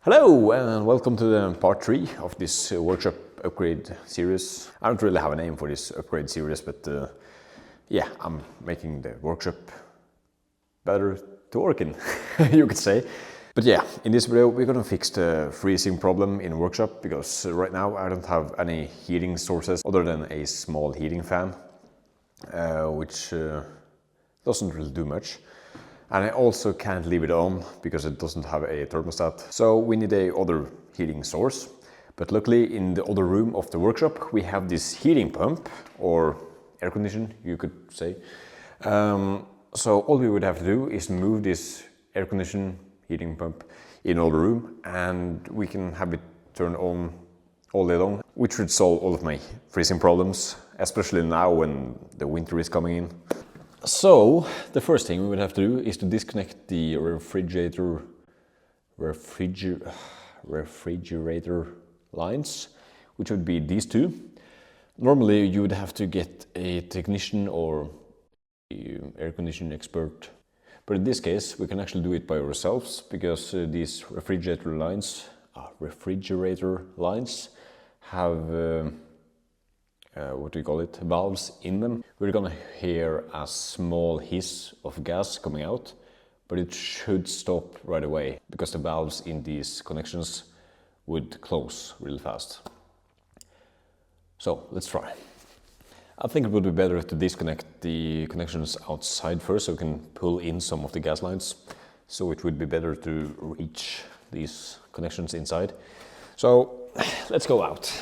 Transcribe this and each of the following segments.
Hello and welcome to the part 3 of this workshop upgrade series. I don't really have a name for this upgrade series, but yeah, I'm making the workshop better to work in, you could say. But yeah, in this video we're gonna fix the freezing problem in the workshop, because right now I don't have any heating sources other than a small heating fan, which doesn't really do much. And I also can't leave it on because it doesn't have a thermostat. So we need a other heating source. But luckily in the other room of the workshop we have this heating pump, or air condition you could say. So all we would have to do is move this air condition heating pump in another room, and we can have it turned on all day long, which would solve all of my freezing problems, especially now when the winter is coming in. So the first thing we would have to do is to disconnect the refrigerator lines, which would be these two. Normally you would have to get a technician or air conditioning expert, but in this case we can actually do it by ourselves, because these refrigerator lines have valves in them. We're gonna hear a small hiss of gas coming out, but it should stop right away because the valves in these connections would close really fast. So let's try. I think it would be better to disconnect the connections outside first, so we can pull in some of the gas lines. So it would be better to reach these connections inside. So let's go out.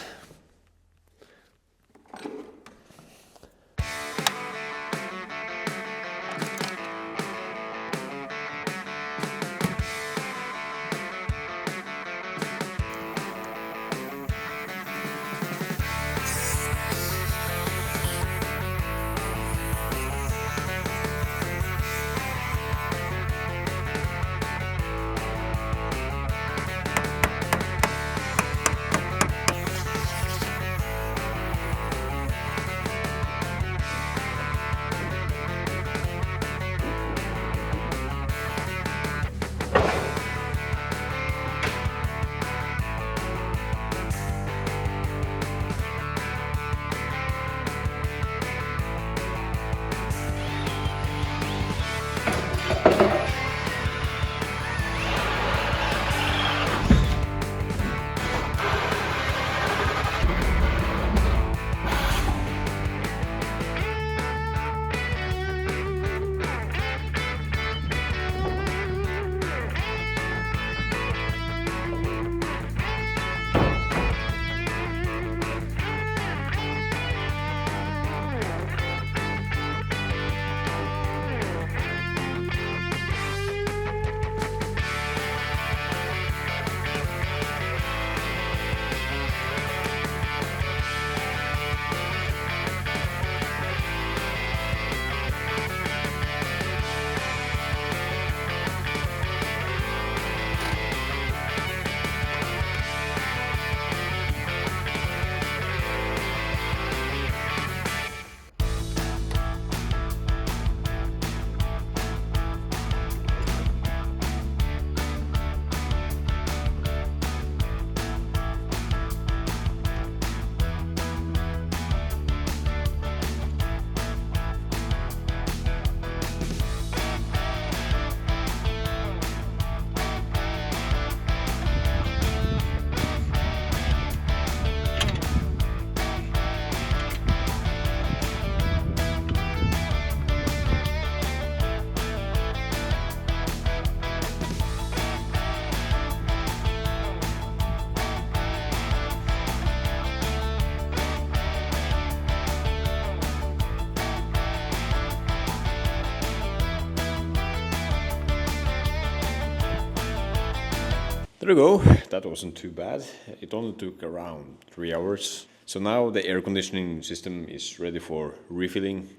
There we go, that wasn't too bad. It only took around 3 hours. So now the air conditioning system is ready for refilling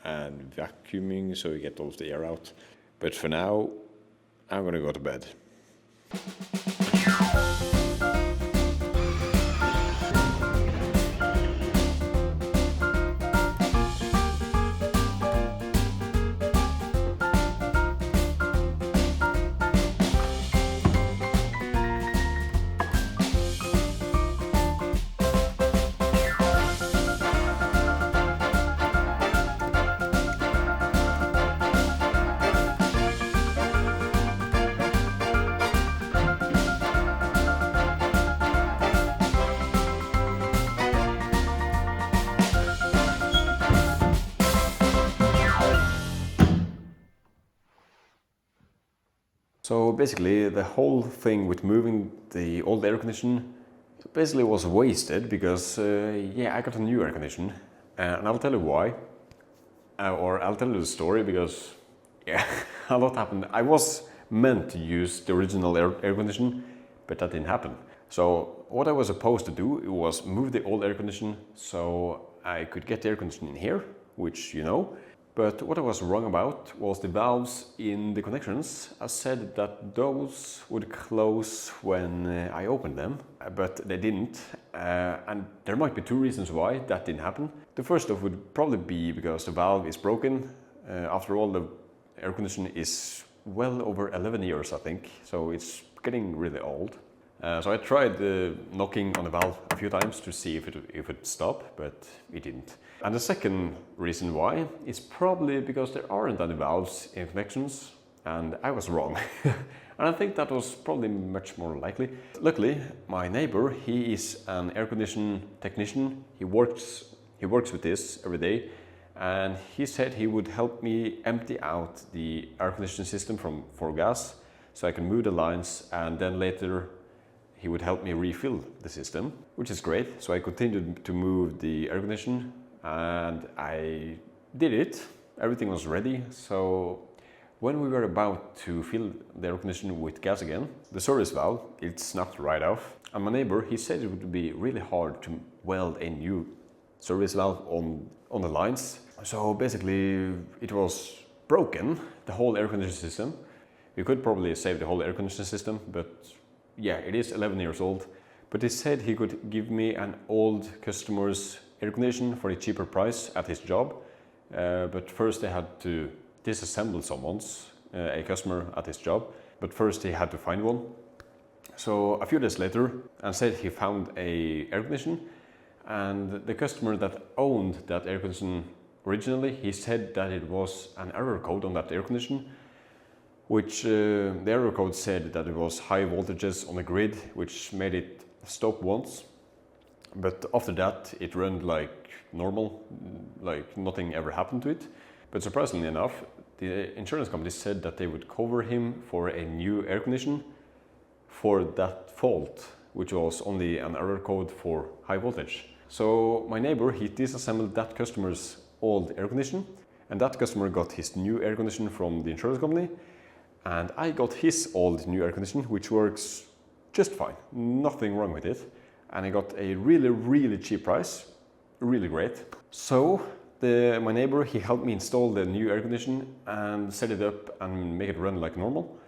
and vacuuming, so we get all of the air out. But for now, I'm gonna go to bed. So basically the whole thing with moving the old air condition basically was wasted because yeah, I got a new air condition and I'll tell you why. Or I'll tell you the story because yeah, a lot happened. I was meant to use the original air condition, but that didn't happen. So what I was supposed to do was move the old air condition so I could get the air conditioning in here, which you know. But what I was wrong about was the valves in the connections. I said that those would close when I opened them, but they didn't. And there might be two reasons why that didn't happen. The first of would probably be because the valve is broken. After all, the air conditioner is well over 11 years, I think, so it's getting really old. So I tried knocking on the valve a few times to see if it stopped, but it didn't. And the second reason why is probably because there aren't any valves in connections, and I was wrong. And I think that was probably much more likely. Luckily, my neighbor, he is an air conditioning technician. He works with this every day, and he said he would help me empty out the air conditioning system for gas, so I can move the lines, and then later he would help me refill the system, which is great. So I continued to move the air condition and I did it. Everything was ready. So when we were about to fill the air conditioner with gas again, the service valve, it snapped right off. And my neighbor, he said it would be really hard to weld a new service valve on the lines. So basically it was broken, the whole air conditioning system. You could probably save the whole air conditioning system, but yeah, it is 11 years old, but he said he could give me an old customer's air conditioner for a cheaper price at his job. But first they had to disassemble a customer at his job. But first he had to find one. So a few days later, and said he found a air conditioner, and the customer that owned that air conditioner originally, he said that it was an error code on that air conditioner, which the error code said that it was high voltages on the grid, which made it stop once. But after that, it ran like normal, like nothing ever happened to it. But surprisingly enough, the insurance company said that they would cover him for a new air conditioner for that fault, which was only an error code for high voltage. So my neighbor, he disassembled that customer's old air conditioner, and that customer got his new air conditioner from the insurance company. And I got his old new air conditioner, which works just fine, nothing wrong with it. And I got a really, really cheap price, really great. So my neighbor, he helped me install the new air conditioner and set it up and make it run like normal.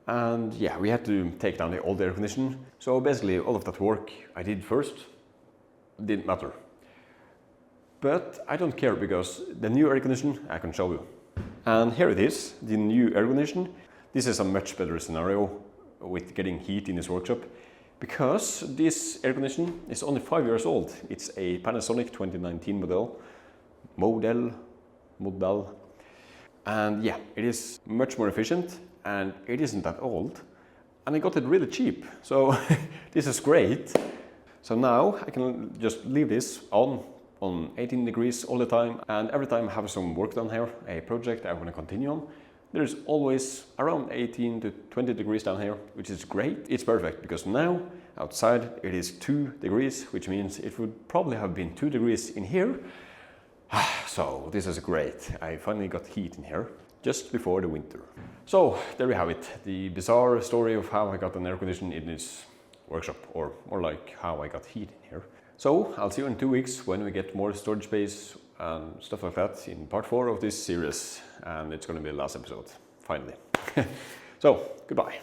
And yeah, we had to take down the old air conditioner. So basically all of that work I did first didn't matter. But I don't care because the new air conditioner I can show you. And here it is, the new air conditioner. This is a much better scenario with getting heat in this workshop because this air conditioner is only 5 years old. It's a Panasonic 2019 model. And yeah, it is much more efficient and it isn't that old. And I got it really cheap. So this is great. So now I can just leave this on 18 degrees all the time, and every time I have some work done here, a project I want to continue on, there's always around 18 to 20 degrees down here, which is great. It's perfect because now outside it is 2 degrees, which means it would probably have been 2 degrees in here. So this is great. I finally got heat in here just before the winter. So there we have it, the bizarre story of how I got an air conditioner in this workshop, or more like how I got heat in here. So I'll see you in 2 weeks when we get more storage space and stuff like that in part 4 of this series, and it's going to be the last episode, finally. So, goodbye.